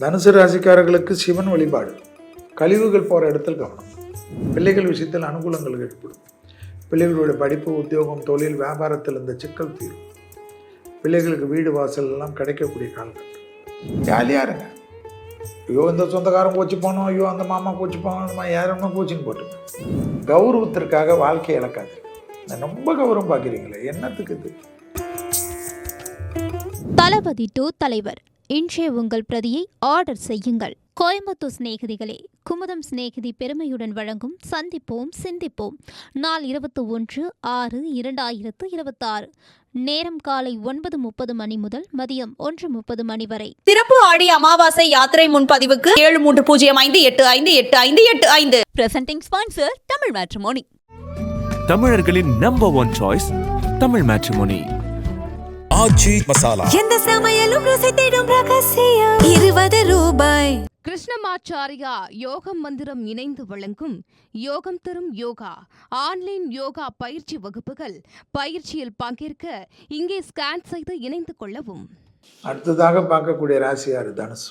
தனுசு ராசிக்காரர்களுக்கு சிவன் வழிபாடு, கழிவுகள் போகிற இடத்தில் கவனம், பிள்ளைகள் விஷயத்தில் அனுகூலங்கள் ஏற்படும், பிள்ளைகளுடைய படிப்பு, உத்தியோகம், தொழில், வியாபாரத்தில் இந்த சிக்கல் தீரும், பிள்ளைகளுக்கு வீடு வாசல் எல்லாம் கிடைக்கக்கூடிய காலகட்டம். ஜாலியாக இருங்க. ஐயோ இந்த சொந்தக்காரன் கோச்சு போனோம், ஐயோ அந்த மாமா கோச்சு போனோம், அந்த மாதிரி யாருன்னா கோச்சின்னு போட்டுங்க. கௌரவத்திற்காக வாழ்க்கையை இழக்காது. ரொம்ப கௌரவம் பார்க்குறீங்களே, என்னத்துக்கு இது? தளபதி டு தலைவர் இன்றைய உங்கள் பிரதியை ஆர்டர் செய்யுங்கள். கோயம்புத்தூர் சிநேகிதிகளே, குமுதம் சிநேகிதி பெருமையுடன் வழங்கும் சந்திப்போம் சிந்திப்போம். நாள் 21/6/2026. நேரம் காலை 9:30 மணி முதல் மதியம் 1:30 மணி வரை. சிறப்பு ஆடி அமாவாசை யாத்திரை முன்பதிவுக்கு 7305858585. Presenting sponsor Tamil matrimony. தமிழர்களின் number 1 choice Tamil matrimony. Aachi masala, எந்த சமையலும் ருசி தேடும் ரகசியம். 20 ரூபாய். கிருஷ்ணமாச்சாரியா யோகம் மந்திரம் இணைந்து வழங்கும் யோகம் தரும் யோகா ஆன்லைன் யோகா பயிற்சி வகுப்புகள். பயிற்சியில் பங்கேற்க இங்கே ஸ்கேன் செய்து இணைந்து கொள்ளவும். அடுத்ததாக பார்க்கக்கூடிய ராசி யாரு? தனுசு.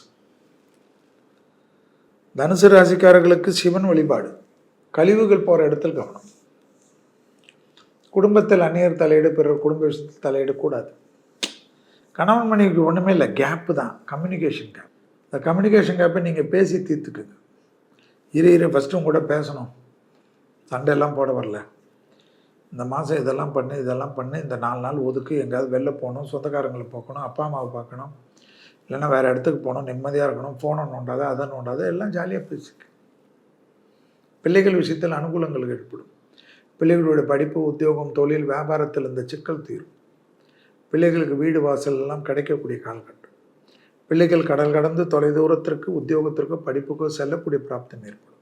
தனுசு ராசிக்காரர்களுக்கு சிவன் வழிபாடு, கழிவுகள் போகிற இடத்தில் கவனம், குடும்பத்தில் அந்நியர் தலையீடு, பிறர் குடும்ப விஷயத்தில் தலையிடக்கூடாது. கணவன் மனைவிக்கு ஒன்றுமே இல்லை, கேப்பு தான், கம்யூனிகேஷன் கேப். இந்த கம்யூனிகேஷன் கேப்பை நீங்கள் பேசி தீர்த்துக்குங்க. இரு ஃபஸ்ட்டும் கூட பேசணும், சண்டையெல்லாம் போட வரல, இந்த மாதம் இதெல்லாம் பண்ணு இந்த 4 நாள் ஒதுக்கு, எங்கேயாவது வெளில போகணும், சொந்தக்காரங்களை பார்க்கணும், அப்பா அம்மாவை பார்க்கணும், இல்லைன்னா வேறு இடத்துக்கு போகணும், நிம்மதியாக இருக்கணும், ஃபோனை நோண்டாத அதை நோண்டாத, எல்லாம் ஜாலியாக பேசிக்க. பிள்ளைகள் விஷயத்தில் அனுகூலங்கள் ஏற்படும், பிள்ளைகளுடைய படிப்பு, உத்தியோகம், தொழில், வியாபாரத்தில் இந்த சிக்கல் தீரும், பிள்ளைகளுக்கு வீடு வாசல் எல்லாம் கிடைக்கக்கூடிய காலகட்டம். பிள்ளைகள் கடல் கடந்து தொலைதூரத்திற்கு உத்தியோகத்திற்கோ படிப்புக்கோ செல்லக்கூடிய பிராப்தம் ஏற்படும்.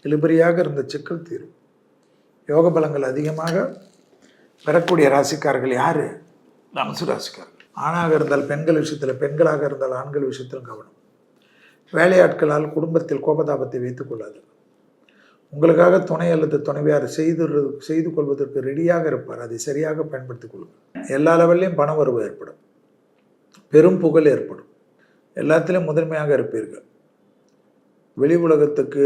இழுபறியாக இருந்த சிக்கல் தீரும். யோக பலங்கள் அதிகமாக பெறக்கூடிய ராசிக்காரர்கள் யார்? தனுசு ராசிக்காரர்கள். ஆணாக இருந்தால் பெண்கள் விஷயத்தில், பெண்களாக இருந்தால் ஆண்கள் விஷயத்திலும் கவனம். வேலையாட்களால் குடும்பத்தில் கோபதாபத்தை வைத்துக் கொள்ளாது. உங்களுக்காக துணை அல்லது துணைவியார் செய்து கொள்வதற்கு ரெடியாக இருப்பார், அதை சரியாக பயன்படுத்திக் கொள்ளுங்கள். எல்லா லெவல்லையும் பண வரவு ஏற்படும், பெரும் புகழ் ஏற்படும், எல்லாத்திலையும் முதன்மையாக இருப்பீர்கள். வெளி உலகத்துக்கு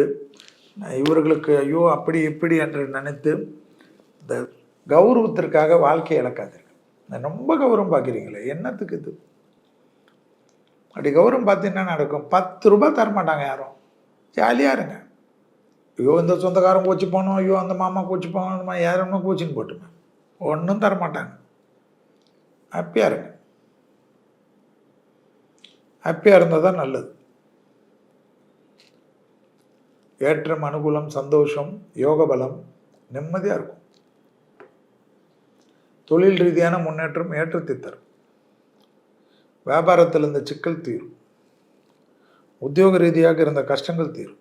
இவர்களுக்கு ஐயோ அப்படி இப்படி என்று நினைத்து இந்த கௌரவத்திற்காக வாழ்க்கையை இழக்காதீர்கள். ரொம்ப கௌரவம் பார்க்குறீங்களே, என்னத்துக்கு இது? அப்படி கௌரவம் பார்த்தீங்கன்னா நடக்கும். 10 ரூபாய் தரமாட்டாங்க யாரும். ஜாலியாக இருங்க. ஐயோ இந்த சொந்தக்காரன் கோச்சு போனோம், ஐயோ அந்த மாமா கோச்சு போனோம், அந்த மாதிரி யாருன்னா கோச்சின்னு போட்டுமே, ஒன்றும் தரமாட்டாங்க. ஹாப்பியாக இருங்க. ஹாப்பியாக இருந்தால் தான் நல்லது. ஏற்றம், அனுகூலம், சந்தோஷம், யோக பலம், நிம்மதியாக இருக்கும். தொழில் ரீதியான முன்னேற்றம் ஏற்றத்தை தரும். வியாபாரத்தில் இருந்த சிக்கல் தீரும். உத்தியோக ரீதியாக இருந்த கஷ்டங்கள் தீரும்.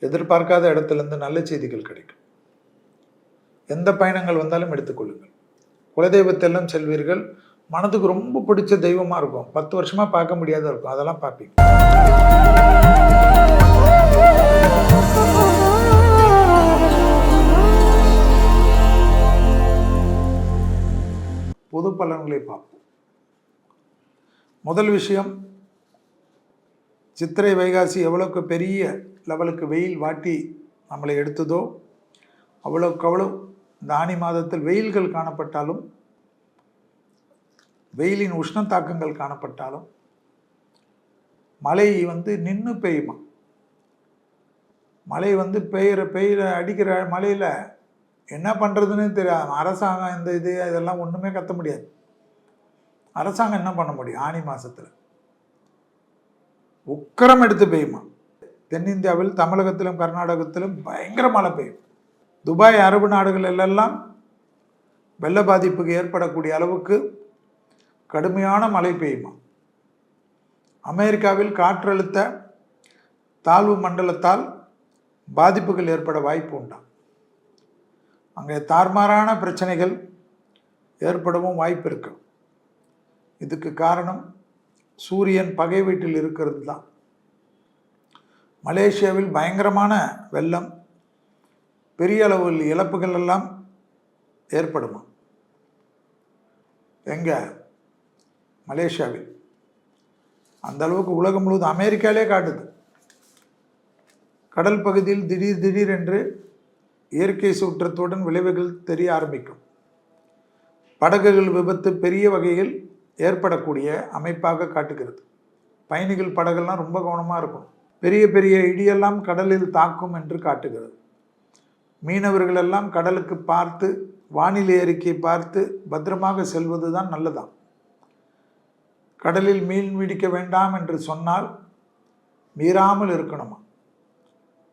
எதிர்பார்க்காத இடத்துலேருந்து நல்ல செய்திகள் கிடைக்கும். எந்த பயணங்கள் வந்தாலும் எடுத்துக்கொள்ளுங்கள். குலதெய்வத்தெல்லாம் செல்வீர்கள். மனதுக்கு ரொம்ப பிடிச்ச தெய்வமாக இருக்கும், 10 வருஷமாக பார்க்க முடியாத இருக்கும், அதெல்லாம் பார்ப்பீங்க. பொது பலன்களை பார்ப்போம். முதல் விஷயம், சித்திரை வைகாசி எவ்வளோக்கு பெரிய லெவலுக்கு வெயில் வாட்டி நம்மளை எடுத்ததோ அவ்வளோக்கு அவ்வளோ இந்த ஆனி மாதத்தில் வெயில்கள் காணப்பட்டாலும், வெயிலின் உஷ்ண தாக்கங்கள் காணப்பட்டாலும், மழை நின்று பெய்யுமா. மழை பெய்கிற அடிக்கிற மழையில் என்ன பண்ணுறதுன்னு தெரியாது. அரசாங்கம் இந்த இதெல்லாம் ஒன்றுமே கத்த முடியாது. அரசாங்கம் என்ன பண்ண முடியும்? ஆனி மாதத்தில் உக்கரம் எடுத்து பெய்யுமா. தென்னிந்தியாவில் தமிழகத்திலும் கர்நாடகத்திலும் பயங்கர மழை பெய்யும். துபாய், அரபு நாடுகளெல்லாம் வெள்ள பாதிப்புக்கு ஏற்படக்கூடிய அளவுக்கு கடுமையான மழை பெய்யுமா. அமெரிக்காவில் காற்றழுத்த தாழ்வு மண்டலத்தால் பாதிப்புகள் ஏற்பட வாய்ப்பு உண்டா. அங்கே தார்மாரான பிரச்சனைகள் ஏற்படவும் வாய்ப்பு இருக்கு. இதுக்கு காரணம் சூரியன் பகை வீட்டில் இருக்கிறது தான். மலேசியாவில் பயங்கரமான வெள்ளம், பெரிய அளவில் இழப்புகள் எல்லாம் ஏற்படுமா. எங்கே? மலேசியாவில். அந்த அளவுக்கு உலகம் முழுவதும் அமெரிக்காலே காட்டுது. கடல் பகுதியில் திடீர் என்று இயற்கை சீற்றத்துடன் விளைவுகள் தெரிய ஆரம்பிக்கும். படகுகள் விபத்து பெரிய வகையில் ஏற்படக்கூடிய அமைப்பாக காட்டுகிறது. பயணிகள் படகுலாம் ரொம்ப கவனமாக இருக்கும். பெரிய பெரிய இடியெல்லாம் கடலில் தாக்கும் என்று காட்டுகிறது. மீனவர்கள் எல்லாம் கடலுக்கு பார்த்து வானிலை அறிக்கை பார்த்து பத்திரமாக செல்வது தான் நல்லதான். கடலில் மீன் பிடிக்க வேண்டாம் என்று சொன்னால் மீறாமல் இருக்கணுமா.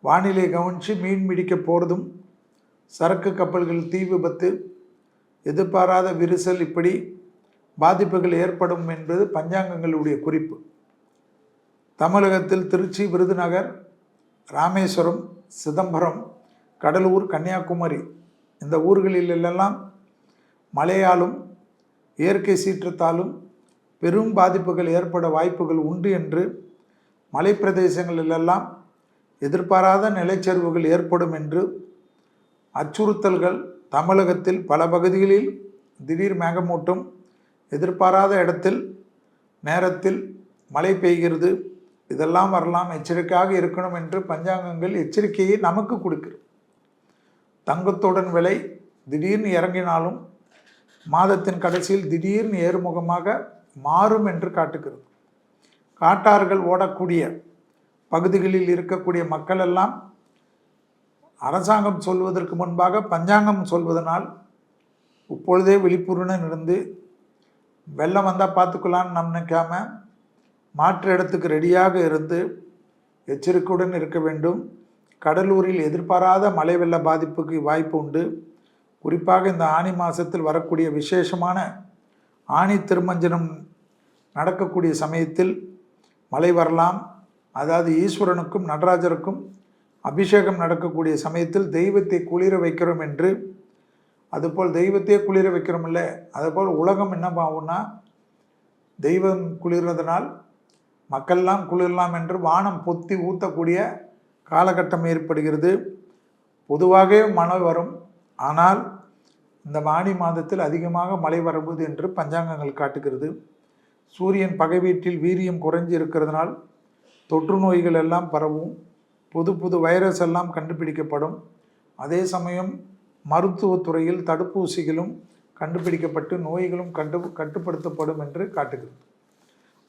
வானிலை கவனித்து மீன் பிடிக்க போகிறதும், சரக்கு கப்பல்கள் தீ விபத்து, எதிர்பாராத விரிசல், இப்படி பாதிப்புகள் ஏற்படும் என்பது பஞ்சாங்கங்களுடைய குறிப்பு. தமிழகத்தில் திருச்சி, விருதுநகர், ராமேஸ்வரம், சிதம்பரம், கடலூர், கன்னியாகுமரி இந்த ஊர்களிலெல்லாம் மழையாலும் இயற்கை சீற்றத்தாலும் பெரும் பாதிப்புகள் ஏற்பட வாய்ப்புகள் உண்டு என்று மலை பிரதேசங்களிலெல்லாம் எதிர்பாராத நிலச்சரிவுகள் ஏற்படும் என்று அச்சுறுத்தல்கள். தமிழகத்தில் பல பகுதிகளில் திடீர் மேகமூட்டம், எதிர்பாராத இடத்தில் நேரத்தில் மழை பெய்கிறது, இதெல்லாம் வரலாம், எச்சரிக்கையாக இருக்கணும் என்று பஞ்சாங்கங்கள் எச்சரிக்கையை நமக்கு கொடுக்கிறது. தங்கத்துடன் விலை திடீர்னு இறங்கினாலும் மாதத்தின் கடைசியில் திடீர்னு ஏறுமுகமாக மாறும் என்று காட்டுகிறது. காட்டார்கள் ஓடக்கூடிய பகுதிகளில் இருக்கக்கூடிய மக்கள் எல்லாம் அரசாங்கம் சொல்வதற்கு முன்பாக பஞ்சாங்கம் சொல்வதனால் இப்பொழுதே விழிப்புணர்வுடன் இருந்து வெள்ளம் வந்தால் பார்த்துக்கலான்னு நம்ம நினைக்காம மாற்று இடத்துக்கு ரெடியாக இருந்து எச்சரிக்கையுடன் இருக்க வேண்டும். கடலூரில் எதிர்பாராத மழை வெள்ள பாதிப்புக்கு வாய்ப்பு உண்டு. குறிப்பாக இந்த ஆனி மாதத்தில் வரக்கூடிய விசேஷமான ஆனி திருமஞ்சனம் நடக்கக்கூடிய சமயத்தில் மழை வரலாம். அதாவது ஈஸ்வரனுக்கும் நடராஜருக்கும் அபிஷேகம் நடக்கக்கூடிய சமயத்தில் தெய்வத்தை குளிர வைக்கிறோம் என்று, அதுபோல் தெய்வத்தையே குளிர வைக்கிறோம் இல்லை, அதுபோல் உலகம் என்ன ஆகும்னா தெய்வம் குளிர்றதுனால் மக்கள்லாம் குளிரலாம் என்று வானம் பொத்தி ஊற்றக்கூடிய காலகட்டம் ஏற்படுகிறது. பொதுவாகவே மழை வரும், ஆனால் இந்த ஆனி மாதத்தில் அதிகமாக மழை வரப்போகுது என்று பஞ்சாங்கங்கள் காட்டுகிறது. சூரியன் பகை வீட்டில் வீரியம் குறைஞ்சி இருக்கிறதுனால் தொற்று நோய்கள் எல்லாம் பரவும், புது புது வைரஸ் எல்லாம் கண்டுபிடிக்கப்படும். அதே சமயம் மருத்துவத்துறையில் தடுப்பூசிகளும் கண்டுபிடிக்கப்பட்டு நோய்களும் கட்டுப்படுத்தப்படும் என்று காட்டுகிறது.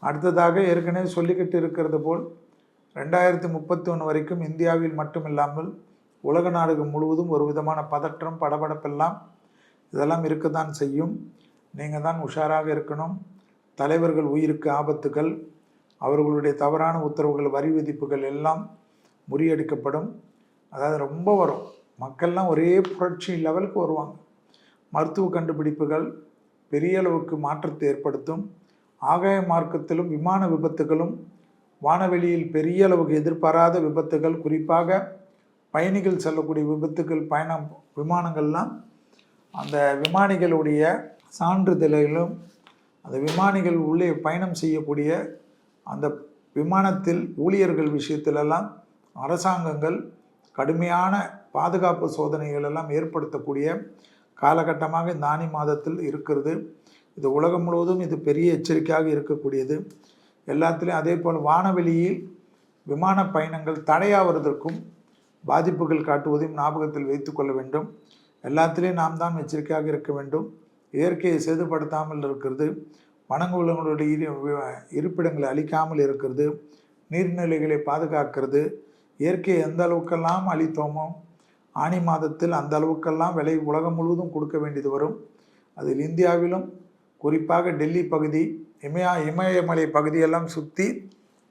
அடுத்ததாக ஏற்கனவே சொல்லிக்கிட்டு இருக்கிறது போல் 2031 வரைக்கும் இந்தியாவில் மட்டுமில்லாமல் உலக நாடுகள் முழுவதும் ஒரு விதமான பதற்றம், படபடப்பெல்லாம் இதெல்லாம் இருக்கத்தான் செய்யும். நீங்கள் தான் உஷாராக இருக்கணும். தலைவர்கள் உயிருக்கு ஆபத்துகள், அவர்களுடைய தவறான உத்தரவுகள், வரி விதிப்புகள் எல்லாம் முறியடிக்கப்படும். அதாவது ரொம்ப வரும், மக்கள்லாம் ஒரே புரட்சி லெவலுக்கு வருவாங்க. மருத்துவ கண்டுபிடிப்புகள் பெரிய அளவுக்கு மாற்றத்தை ஏற்படுத்தும். ஆகாய மார்க்கத்திலும் விமான விபத்துகளும், வானவெளியில் பெரிய அளவுக்கு எதிர்பாராத விபத்துகள், குறிப்பாக பயணிகள் செல்லக்கூடிய விபத்துகள், விமானங்கள்லாம் அந்த விமானிகளுடைய சான்றிதழிலும் அந்த விமானிகள் உள்ளே பயணம் செய்யக்கூடிய அந்த விமானத்தில் ஊழியர்கள் விஷயத்திலெல்லாம் அரசாங்கங்கள் கடுமையான பாதுகாப்பு சோதனைகள் எல்லாம் ஏற்படுத்தக்கூடிய காலகட்டமாக இந்த ஆனி மாதத்தில் இருக்கிறது. இது உலகம் முழுவதும் இது பெரிய எச்சரிக்கையாக இருக்கக்கூடியது. எல்லாத்துலேயும் அதே போல் வானவெளியில் விமான பயணங்கள் தடையாவதற்கும் பாதிப்புகள் காட்டுவதையும் ஞாபகத்தில் வைத்து கொள்ள வேண்டும். எல்லாத்துலேயும் நாம் தான் எச்சரிக்கையாக இருக்க வேண்டும். இயற்கையை சேதப்படுத்தாமல் இருக்கிறது, வனங்களுடைய இருப்பிடங்களை அழிக்காமல் இருக்கிறது, நீர்நிலைகளை பாதுகாக்கிறது. இயற்கையை எந்த அளவுக்கெல்லாம் அழித்தோமோ ஆனி மாதத்தில் அந்த அளவுக்கெல்லாம் விலை உலகம் முழுவதும் கொடுக்க வேண்டியது வரும். அதில் இந்தியாவிலும் குறிப்பாக டெல்லி பகுதி, இமயமலை பகுதியெல்லாம் சுற்றி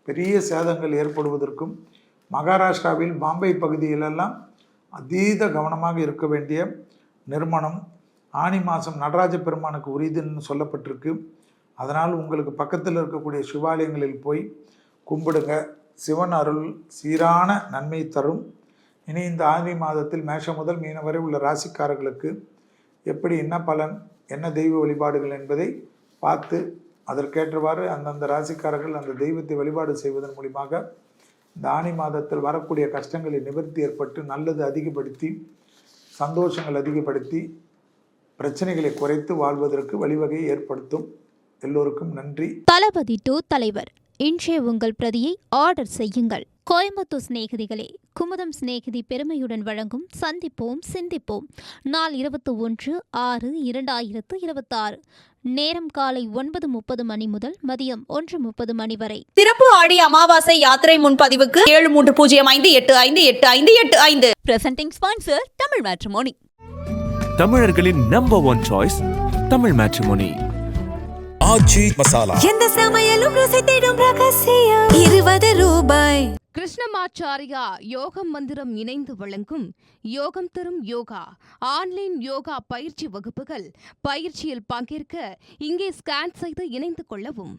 பெரிய சேதங்கள் ஏற்படுவதற்கும், மகாராஷ்டிராவில் பாம்பே பகுதியிலெல்லாம் அதீத கவனமாக இருக்க வேண்டிய நிர்மாணம். ஆனி மாதம் நடராஜ பெருமானுக்கு உரியதுன்னு சொல்லப்பட்டிருக்கு. அதனால் உங்களுக்கு பக்கத்தில் இருக்கக்கூடிய சிவாலயங்களில் போய் கும்பிடுங்க. சிவன் அருள் சீரான நன்மை தரும். இனி இந்த ஆனி மாதத்தில் மேஷம் முதல் மீனம் வரை உள்ள ராசிக்காரர்களுக்கு எப்படி என்ன பலன், என்ன தெய்வ வழிபாடுகள் என்பதை பார்த்து அதற்கேற்றவாறு அந்தந்த ராசிக்காரர்கள் அந்த தெய்வத்தை வழிபாடு செய்வதன் மூலியமாக இந்த ஆனி மாதத்தில் வரக்கூடிய கஷ்டங்களை நிவர்த்தி ஏற்பட்டு நல்லது அதிகப்படுத்தி, சந்தோஷங்கள் அதிகப்படுத்தி, பிரச்சனைகளை குறைத்து வாழ்வதற்கு வழிவகையை ஏற்படுத்தும். எல்லோருக்கும் நன்றி. தளபதி 2 தலைவர் இன்றே உங்கள் பிரதியை ஆர்டர் செய்யுங்கள். கோயம்புத்தூர் சிநேகிதிகளே, குமுதம் சிநேகிதி பெருமையுடன் வழங்கும் சந்திப்போம் சிந்திப்போம். நாள் 21/6/2026. நேரம் காலை 9:30 மணி முதல் மதியம் 1:30 மணி வரை. சிறப்பு ஆடி அமாவாசை யாத்திரை முன்பதிவுக்கு 7305858585. Presenting sponsor Tamil matrimony. தமிழர்களின் number one choice Tamil matrimony. Aachi masala. எந்த சமையலும் ருசி தேடும் ரகசியம். 20 ரூபாய். கிருஷ்ணமாச்சாரியா யோகம் மந்திரம் இணைந்து வழங்கும் யோகம் தரும் யோகா ஆன்லைன் யோகா பயிற்சி வகுப்புகள். பயிற்சியில் பங்கேற்க இங்கே ஸ்கேன் செய்து இணைந்து கொள்ளவும்.